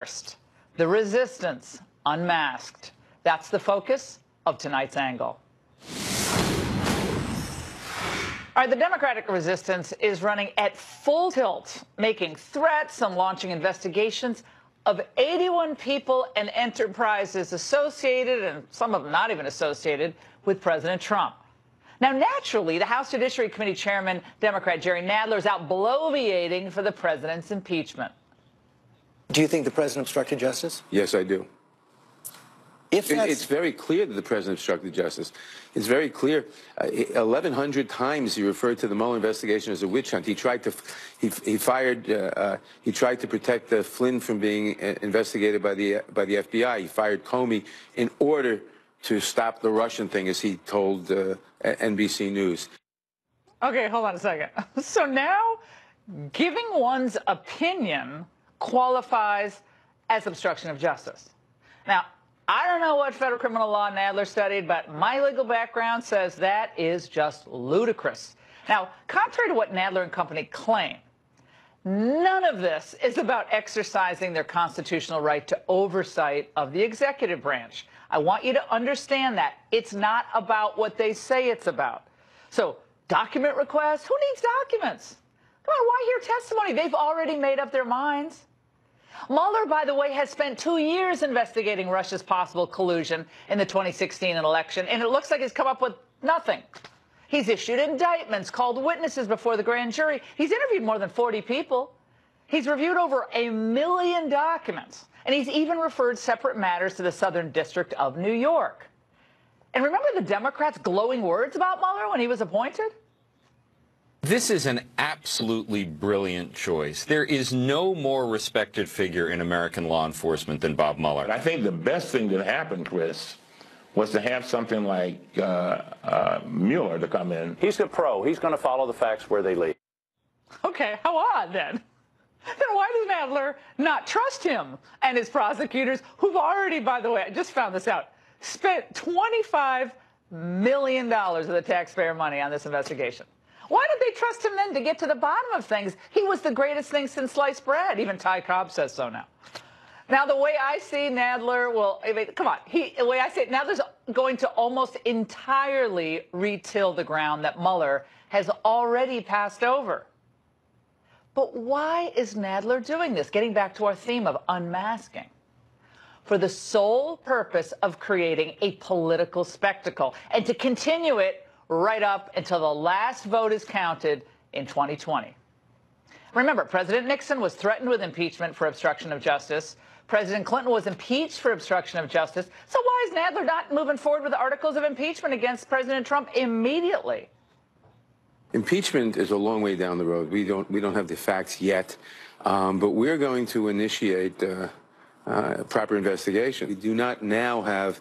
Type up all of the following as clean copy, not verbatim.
First, the resistance unmasked. That's the focus of tonight's angle. All right, the Democratic resistance is running at full tilt, making threats and launching investigations of 81 people and enterprises associated, and some of them not even associated, with President Trump. Now, naturally, the House Judiciary Committee Chairman, Democrat Jerry Nadler, is out bloviating for the president's impeachment. Do you think the president obstructed justice? Yes, I do. It's very clear that the president obstructed justice. It's very clear. 1,100 times he referred to the Mueller investigation as a witch hunt. He tried to, he tried to protect Flynn from being investigated by the FBI. He fired Comey in order to stop the Russian thing, as he told NBC News. Okay, hold on a second. So now, giving one's opinion qualifies as obstruction of justice. Now, I don't know what federal criminal law Nadler studied, but my legal background says that is just ludicrous. Now, contrary to what Nadler and company claim, none of this is about exercising their constitutional right to oversight of the executive branch. I want you to understand that. It's not about what they say it's about. So, document requests? Who needs documents? Come on, why hear testimony? They've already made up their minds. Mueller, by the way, has spent 2 years investigating Russia's possible collusion in the 2016 election, and it looks like he's come up with nothing. He's issued indictments, called witnesses before the grand jury. He's interviewed more than 40 people. He's reviewed over 1 million documents, and he's even referred separate matters to the Southern District of New York. And remember the Democrats' glowing words about Mueller when he was appointed? This is an absolutely brilliant choice. There is no more respected figure in American law enforcement than Bob Mueller. I think the best thing that happened, Chris, was to have something like Mueller to come in. He's a pro. He's going to follow the facts where they lead. Okay, how odd then? Then why does Nadler not trust him and his prosecutors, who've already, by the way, I just found this out, spent $25 million of the taxpayer money on this investigation? Why did they trust him then to get to the bottom of things? He was the greatest thing since sliced bread. Even Ty Cobb says so now. Now, the way I see Nadler will, I mean, come on, the way I see it, Nadler's going to almost entirely retill the ground that Mueller has already passed over. But why is Nadler doing this? Getting back to our theme of unmasking. For the sole purpose of creating a political spectacle and to continue it right up until the last vote is counted in 2020. Remember, President Nixon was threatened with impeachment for obstruction of justice. President Clinton was impeached for obstruction of justice. So why is Nadler not moving forward with articles of impeachment against President Trump immediately? Impeachment is a long way down the road. We don't have the facts yet, but we're going to initiate proper investigation. We do not now have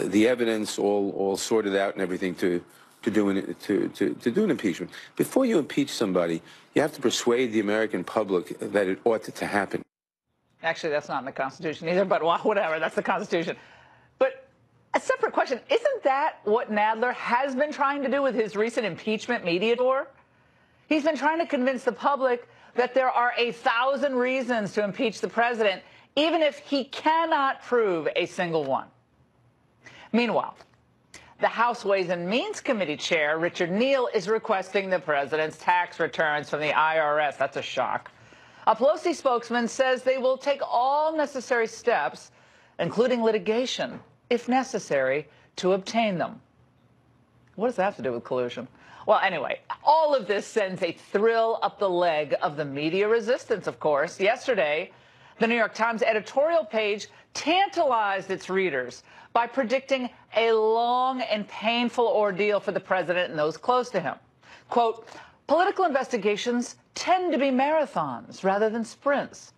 the evidence all sorted out and everything to do an impeachment. Before you impeach somebody, you have to persuade the American public that it ought to happen. Actually, that's not in the Constitution either, but whatever, that's the Constitution. But a separate question, isn't that what Nadler has been trying to do with his recent impeachment media tour? He's been trying to convince the public that there are 1,000 reasons to impeach the president, even if he cannot prove a single one. Meanwhile, the House Ways and Means Committee chair, Richard Neal, is requesting the president's tax returns from the IRS. That's a shock. A Pelosi spokesman says they will take all necessary steps, including litigation, if necessary, to obtain them. What does that have to do with collusion? Well, anyway, all of this sends a thrill up the leg of the media resistance, of course. Yesterday, the New York Times editorial page tantalized its readers by predicting a long and painful ordeal for the president and those close to him. Quote, political investigations tend to be marathons rather than sprints.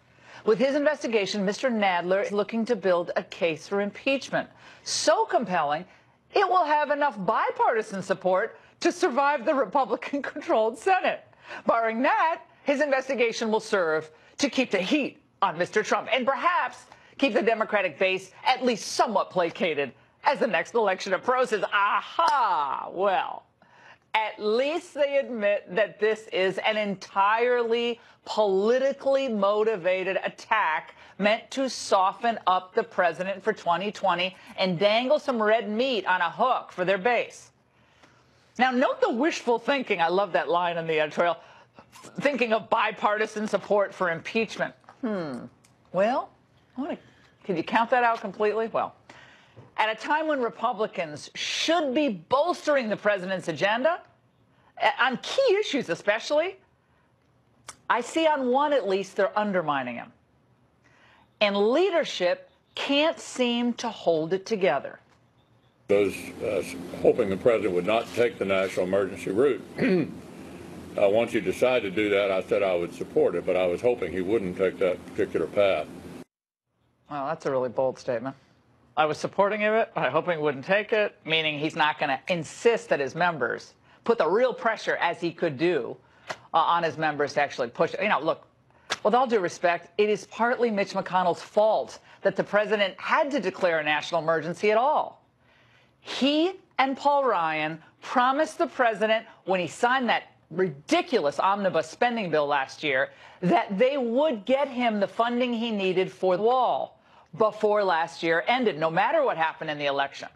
With his investigation, Mr. Nadler is looking to build a case for impeachment. So compelling, it will have enough bipartisan support to survive the Republican-controlled Senate. Barring that, his investigation will serve to keep the heat on Mr. Trump and perhaps keep the Democratic base at least somewhat placated as the next election approaches. Aha! Well, At least they admit that this is an entirely politically motivated attack meant to soften up the president for 2020 and dangle some red meat on a hook for their base. Now, note the wishful thinking. I love that line in the editorial. Thinking of bipartisan support for impeachment. Well, can you count that out completely? Well, at a time when Republicans should be bolstering the president's agenda, on key issues especially, I see on one at least they're undermining him. And leadership can't seem to hold it together. I was hoping the president would not take the national emergency route. Once you decide to do that, I said I would support it, but I was hoping he wouldn't take that particular path. Well, that's a really bold statement. I was supporting it, but I hoping he wouldn't take it, meaning he's not going to insist that his members put the real pressure, as he could do, on his members to actually push it. You know, look, with all due respect, it is partly Mitch McConnell's fault that the president had to declare a national emergency at all. He and Paul Ryan promised the president when he signed that ridiculous omnibus spending bill last year that they would get him the funding he needed for the wall before last year ended, no matter what happened in the election.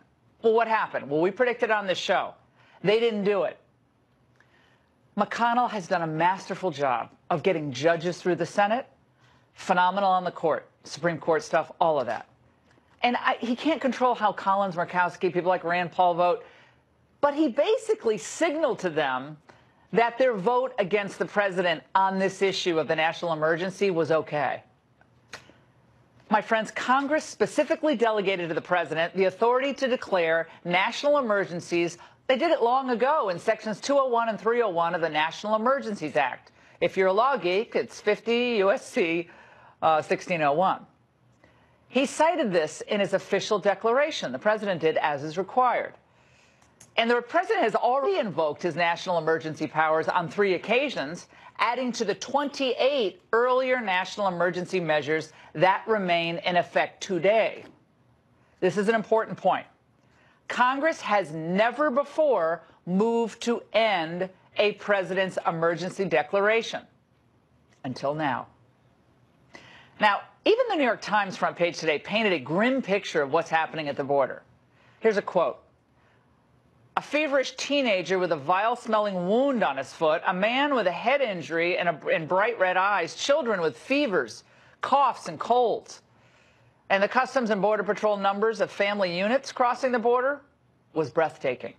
Well, what happened? Well, we predicted on this show. They didn't do it. McConnell has done a masterful job of getting judges through the Senate, phenomenal on the court, Supreme Court stuff, all of that. And he can't control how Collins, Murkowski, people like Rand Paul vote, but he basically signaled to them that their vote against the president on this issue of the national emergency was okay. My friends, Congress specifically delegated to the president the authority to declare national emergencies. They did it long ago in sections 201 and 301 of the National Emergencies Act. If you're a law geek, it's 50 U.S.C. 1601. He cited this in his official declaration. The president did, as is required. And the president has already invoked his national emergency powers on 3 occasions, adding to the 28 earlier national emergency measures that remain in effect today. This is an important point. Congress has never before moved to end a president's emergency declaration until now. Now, even the New York Times front page today painted a grim picture of what's happening at the border. Here's a quote. A feverish teenager with a vile-smelling wound on his foot, a man with a head injury and bright red eyes, children with fevers, coughs, and colds. And the Customs and Border Patrol numbers of family units crossing the border was breathtaking.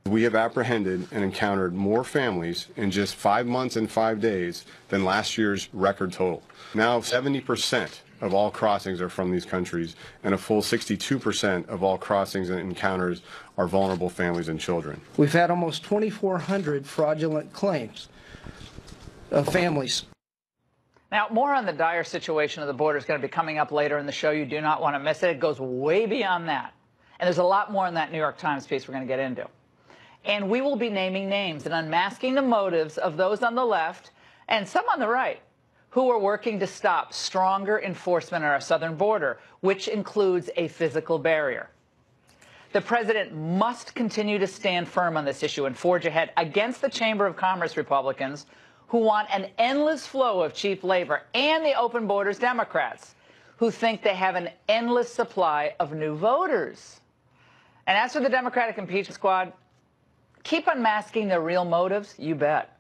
We have apprehended and encountered more families in just 5 months and 5 days than last year's record total. Now 70% of all crossings are from these countries, and a full 62% of all crossings and encounters are vulnerable families and children. We've had almost 2,400 fraudulent claims of families. Now, more on the dire situation of the border is going to be coming up later in the show. You do not want to miss it. It goes way beyond that. And there's a lot more in that New York Times piece we're going to get into. And we will be naming names and unmasking the motives of those on the left and some on the right who are working to stop stronger enforcement on our southern border, which includes a physical barrier. The president must continue to stand firm on this issue and forge ahead against the Chamber of Commerce Republicans who want an endless flow of cheap labor, and the open borders Democrats who think they have an endless supply of new voters. And as for the Democratic impeachment squad, keep unmasking their real motives, you bet.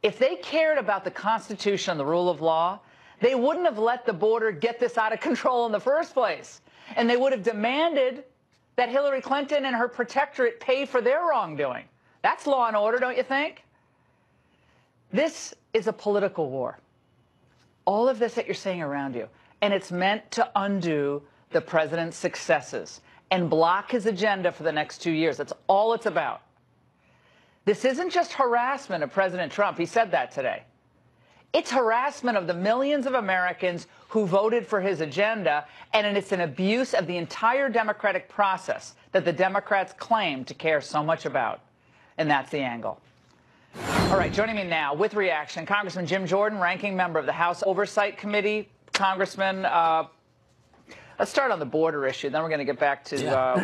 If they cared about the Constitution and the rule of law, they wouldn't have let the border get this out of control in the first place. And they would have demanded that Hillary Clinton and her protectorate pay for their wrongdoing. That's law and order, don't you think? This is a political war. All of this that you're seeing around you. And it's meant to undo the president's successes and block his agenda for the next 2 years. That's all it's about. This isn't just harassment of President Trump. He said that today. It's harassment of the millions of Americans who voted for his agenda, and it's an abuse of the entire democratic process that the Democrats claim to care so much about. And that's the angle. All right, joining me now with reaction, Congressman Jim Jordan, ranking member of the House Oversight Committee. Congressman, Let's start on the border issue. Then we're going to get back to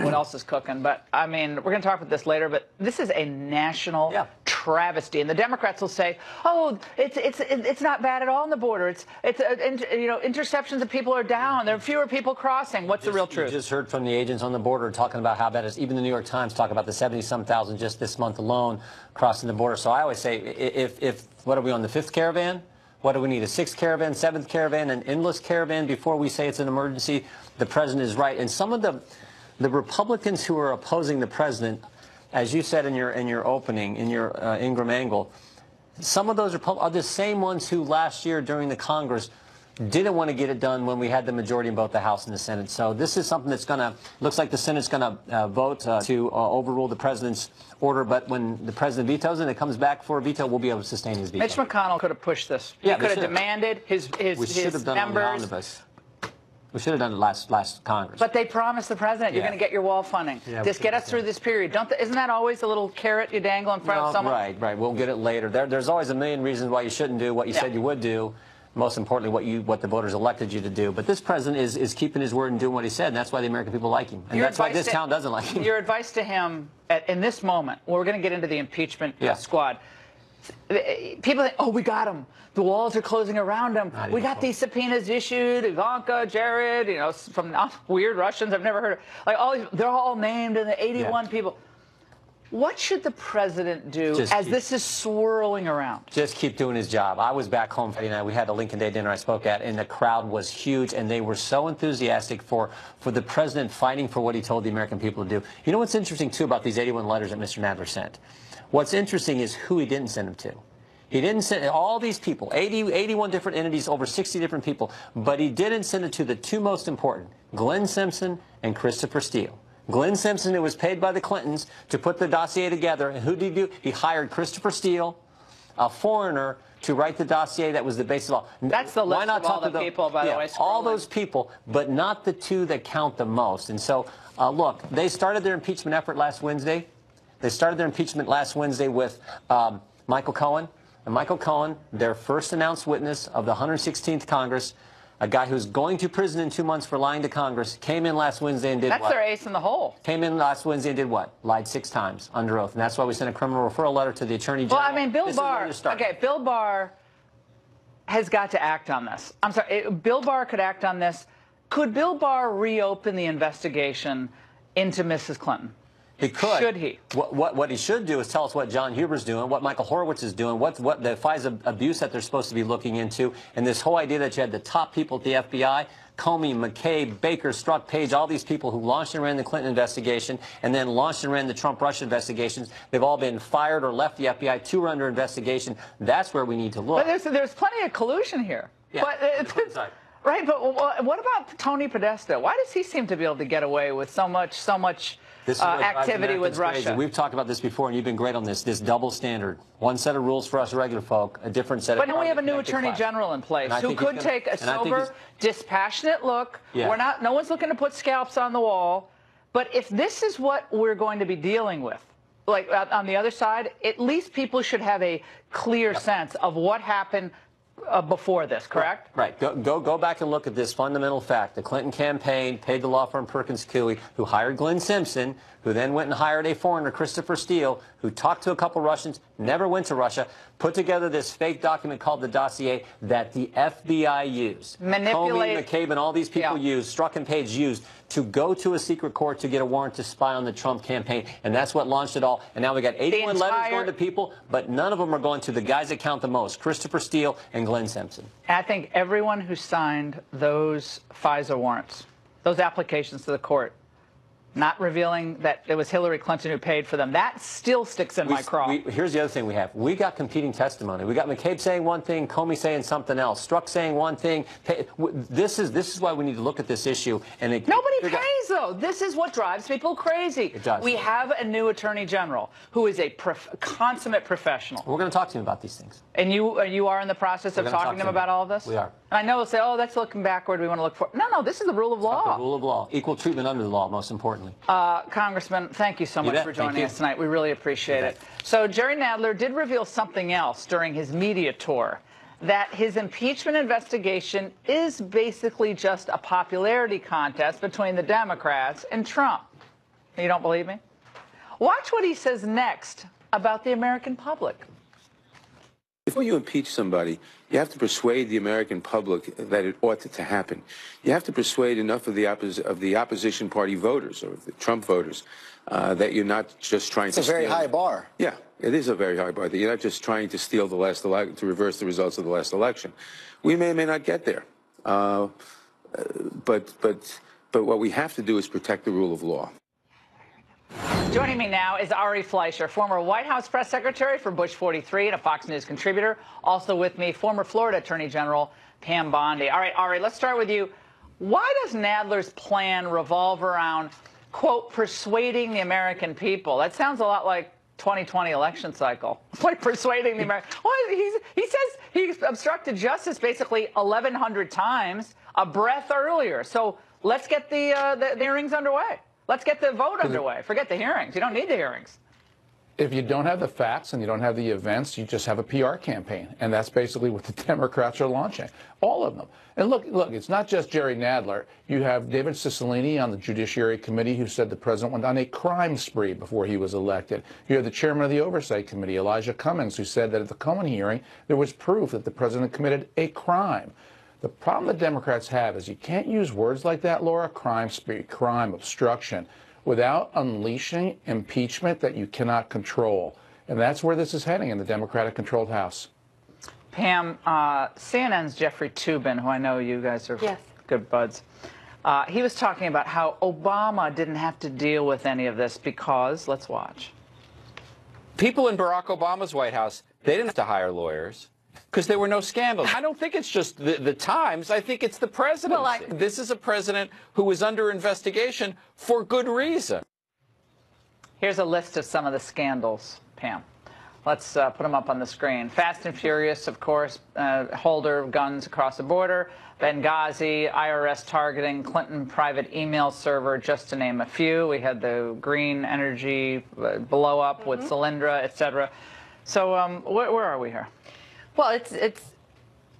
what else is cooking. But, I mean, we're going to talk about this later. But this is a national travesty. And the Democrats will say, oh, it's not bad at all on the border. It's you know, interceptions of people are down. There are fewer people crossing. What's the real truth? You just heard from the agents on the border talking about how bad it is. Even the New York Times talk about the 70-some thousand just this month alone crossing the border. So I always say, if what are we on, the 5th caravan? What do we need, a 6th caravan, 7th caravan, an endless caravan before we say it's an emergency? The president is right. And some of the Republicans who are opposing the president, as you said in your opening, in your Ingraham angle, some of those are the same ones who last year during the Congress didn't want to get it done when we had the majority in both the House and the Senate. So this is something that's going to, looks like the Senate's going to vote to overrule the president's order, but when the president vetoes it and it comes back for a veto, we'll be able to sustain his veto. Mitch McConnell could have pushed this. He could have demanded his members. We should have done it last Congress. But they promised the president, you're going to get your wall funding. Just get us through this period. Isn't that always a little carrot you dangle in front of someone? Right. We'll get it later. There's always a million reasons why you shouldn't do what you said you would do. Most importantly, what the voters elected you to do. But this president is keeping his word and doing what he said, and that's why the American people like him. And that's why this town doesn't like him. Your advice to him in this moment, we're going to get into the impeachment squad. People think, oh, we got him. The walls are closing around him. We got these subpoenas issued. Ivanka, Jared, you know, from weird Russians I've never heard of. Like they're all named, and the 81 people. What should the president do as this is swirling around? Just keep doing his job. I was back home Friday night. We had a Lincoln Day dinner I spoke at, and the crowd was huge, and they were so enthusiastic for the president fighting for what he told the American people to do. You know what's interesting, too, about these 81 letters that Mr. Nadler sent? What's interesting is who he didn't send them to. He didn't send all these people, 81 different entities, over 60 different people, but he didn't send it to the two most important, Glenn Simpson and Christopher Steele. Glenn Simpson, who was paid by the Clintons to put the dossier together, and who did he do? He hired Christopher Steele, a foreigner, to write the dossier that was the basis of all. That's the list of all the people, by the way. All those people, but not the two that count the most. And so, look, they started their impeachment effort last Wednesday. They started their impeachment last Wednesday with Michael Cohen. And Michael Cohen, their first announced witness of the 116th Congress, a guy who's going to prison in 2 months for lying to Congress, came in last Wednesday and did what? That's their ace in the hole. Came in last Wednesday and did what? Lied 6 times under oath. And that's why we sent a criminal referral letter to the Attorney General. Well, I mean, Bill Barr, Bill Barr has got to act on this. I'm sorry, Bill Barr could act on this. Could Bill Barr reopen the investigation into Mrs. Clinton? He could. Should he? What he should do is tell us what John Huber's doing, what Michael Horowitz is doing, what the FISA abuse that they're supposed to be looking into, and this whole idea that you had the top people at the FBI, Comey, McCabe, Baker, Strzok, Page, all these people who launched and ran the Clinton investigation and then launched and ran the Trump-Russia investigations, they've all been fired or left the FBI. 2 are under investigation. That's where we need to look. But there's plenty of collusion here. Yeah. Right, but what about Tony Podesta? Why does he seem to be able to get away with so much activity with Russia? Crazy. We've talked about this before, and you've been great on this double standard. One set of rules for us regular folk, a different set of... But now we have a new Attorney General in place who could take a sober, dispassionate look. Yeah. No one's looking to put scalps on the wall. But if this is what we're going to be dealing with, like on the other side, at least people should have a clear sense of what happened before this, correct? Right. Go back and look at this fundamental fact. The Clinton campaign paid the law firm Perkins Coie, who hired Glenn Simpson, who then went and hired a foreigner, Christopher Steele, who talked to a couple Russians, never went to Russia, put together this fake document called the dossier that the FBI used. Manipulate. Comey, McCabe, and all these people used, Strzok and Page used, to go to a secret court to get a warrant to spy on the Trump campaign. And that's what launched it all. And now we got 81 letters going to people, but none of them are going to the guys that count the most, Christopher Steele and Glenn Simpson. I think everyone who signed those FISA warrants, those applications to the court, not revealing that it was Hillary Clinton who paid for them, that still sticks in my craw. Here's the other thing we have. We got competing testimony. We got McCabe saying one thing, Comey saying something else, Strzok saying one thing. This is why we need to look at this issue. And nobody pays, though. This is what drives people crazy. It does. We have a new Attorney General who is a consummate professional. We're going to talk to him about these things. And you are in the process of talking to him about all of this? We are. And I know they'll say, oh, that's looking backward. We want to look for... No, this is the rule of law. The rule of law. Equal treatment under the law, most importantly. Congressman, thank you so much for joining us tonight. We really appreciate it. So Jerry Nadler did reveal something else during his media tour. that his impeachment investigation is basically just a popularity contest between the Democrats and Trump. You don't believe me? Watch what he says next about the American public. Before you impeach somebody, you have to persuade the American public that it ought to happen. You have to persuade enough of the opposition party voters or the Trump voters that you're not just trying to. It's a very high bar. Yeah, it is a very high bar. That you're not just trying to steal the last election, to reverse the results of the last election. We may or may not get there, but what we have to do is protect the rule of law. Joining me now is Ari Fleischer, former White House press secretary for Bush 43 and a Fox News contributor. Also with me, former Florida Attorney General Pam Bondi. All right, Ari, let's start with you. Why does Nadler's plan revolve around, quote, persuading the American people? That sounds a lot like 2020 election cycle. Like persuading the American. Well, he says he obstructed justice basically 1,100 times, a breath earlier. So let's get the hearings underway. Let's get the vote underway. Forget the hearings. You don't need the hearings. If you don't have the facts and you don't have the events, you just have a PR campaign. And that's basically what the Democrats are launching. All of them. And look, it's not just Jerry Nadler. You have David Cicilline on the Judiciary Committee who said the president went on a crime spree before he was elected. You have the chairman of the Oversight Committee, Elijah Cummings, who said that at the Cohen hearing, there was proof that the president committed a crime. The problem the Democrats have is you can't use words like that, Laura, crime spree, crime, obstruction, without unleashing impeachment that you cannot control. And that's where this is heading in the Democratic-controlled House. Pam, CNN's Jeffrey Toobin, who I know you guys are good buds, he was talking about how Obama didn't have to deal with any of this because, let's watch. People in Barack Obama's White House, they didn't have to hire lawyers because there were no scandals. I don't think it's just the Times. I think it's the presidency. Well, this is a president who is under investigation for good reason. Here's a list of some of the scandals, Pam. Let's put them up on the screen. Fast and Furious, of course, holder of guns across the border. Benghazi, IRS targeting, Clinton private email server, just to name a few. We had the green energy blow up with Solyndra, et cetera. So where are we here? Well, it's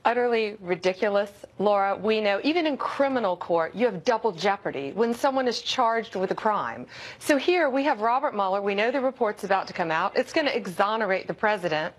utterly ridiculous, Laura. We know even in criminal court, you have double jeopardy when someone is charged with a crime. So here we have Robert Mueller. We know the report's about to come out. It's going to exonerate the president.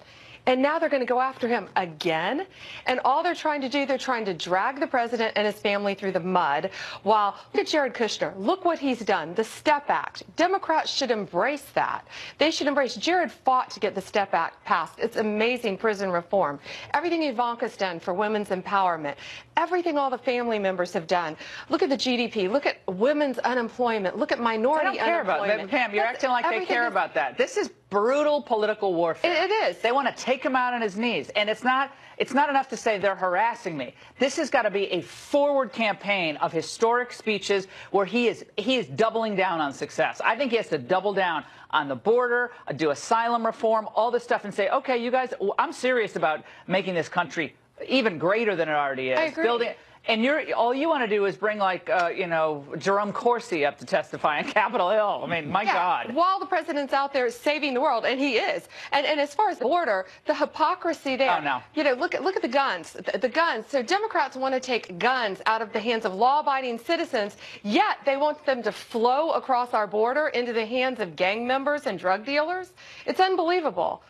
And now they're going to go after him again. And all they're trying to do, they're trying to drag the president and his family through the mud. While, look at Jared Kushner. Look what he's done. The STEP Act. Democrats should embrace that. They should embrace. Jared fought to get the STEP Act passed. It's amazing prison reform. Everything Ivanka's done for women's empowerment. Everything all the family members have done. Look at the GDP. Look at women's unemployment. Look at minority unemployment. They don't care about that. Pam, you're acting like they care about that. This is brutal political warfare. It is. They want to take him out on his knees. And it's not enough to say they're harassing me. This has got to be a forward campaign of historic speeches where he is doubling down on success. I think he has to double down on the border, do asylum reform, all this stuff, and say, okay, you guys, I'm serious about making this country even greater than it already is. I agree. And all you want to do is bring, like, Jerome Corsi up to testify on Capitol Hill. I mean, my God. While the president's out there saving the world, and he is. And as far as the border, the hypocrisy there. Oh, no. You know, look at the guns. The guns. So Democrats want to take guns out of the hands of law-abiding citizens, yet they want them to flow across our border into the hands of gang members and drug dealers. It's unbelievable.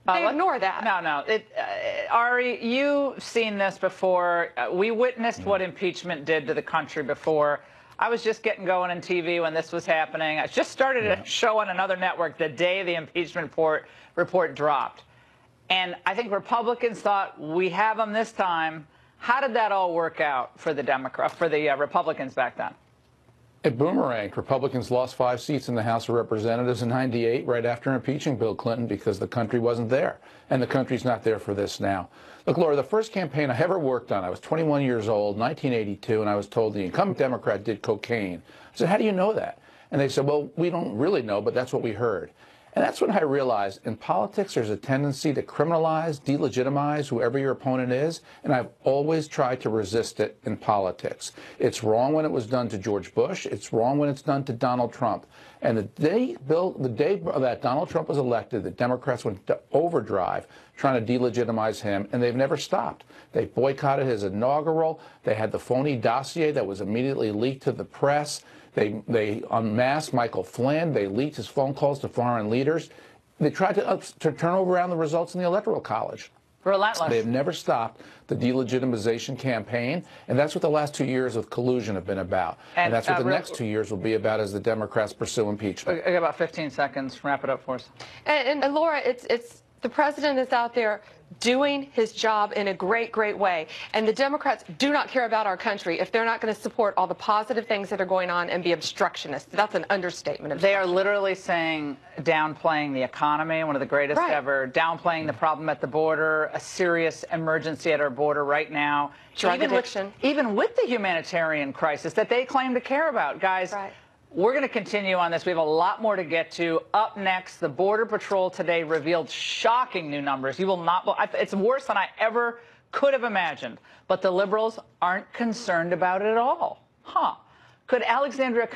They ignore that. No. Ari, you've seen this before. We witnessed what impeachment did to the country before. I was just getting going on TV when this was happening. I just started a show on another network the day the impeachment report dropped. And I think Republicans thought, we have them this time. How did that all work out for the Republicans back then? It boomeranged. Republicans lost 5 seats in the House of Representatives in '98 right after impeaching Bill Clinton because the country wasn't there. And the country's not there for this now. Look, Laura, the first campaign I ever worked on, I was 21 years old, 1982, and I was told the incumbent Democrat did cocaine. I said, how do you know that? And they said, well, we don't really know, but that's what we heard. And that's when I realized in politics there's a tendency to criminalize, delegitimize whoever your opponent is, and I've always tried to resist it in politics. It's wrong when it was done to George Bush. It's wrong when it's done to Donald Trump. And the day that Donald Trump was elected, the Democrats went to overdrive trying to delegitimize him, and they've never stopped. They boycotted his inaugural. They had the phony dossier that was immediately leaked to the press. They unmasked Michael Flynn. They leaked his phone calls to foreign leaders. They tried to turn around the results in the Electoral College. Relentless. They have never stopped the delegitimization campaign, and that's what the last 2 years of collusion have been about. And that's what the next 2 years will be about as the Democrats pursue impeachment. I got about 15 seconds. Wrap it up for us. And Laura, it's the president is out there doing his job in a great, great way. And the Democrats do not care about our country if they're not going to support all the positive things that are going on and be obstructionists. That's an understatement. They are literally saying downplaying the economy, one of the greatest ever, downplaying the problem at the border, a serious emergency at our border right now. Drug addiction. Even with the humanitarian crisis that they claim to care about. Guys, we're going to continue on this. We have a lot more to get to. Up next, the Border Patrol today revealed shocking new numbers. You will not. It's worse than I ever could have imagined. But the liberals aren't concerned about it at all. Huh. Could Alexandria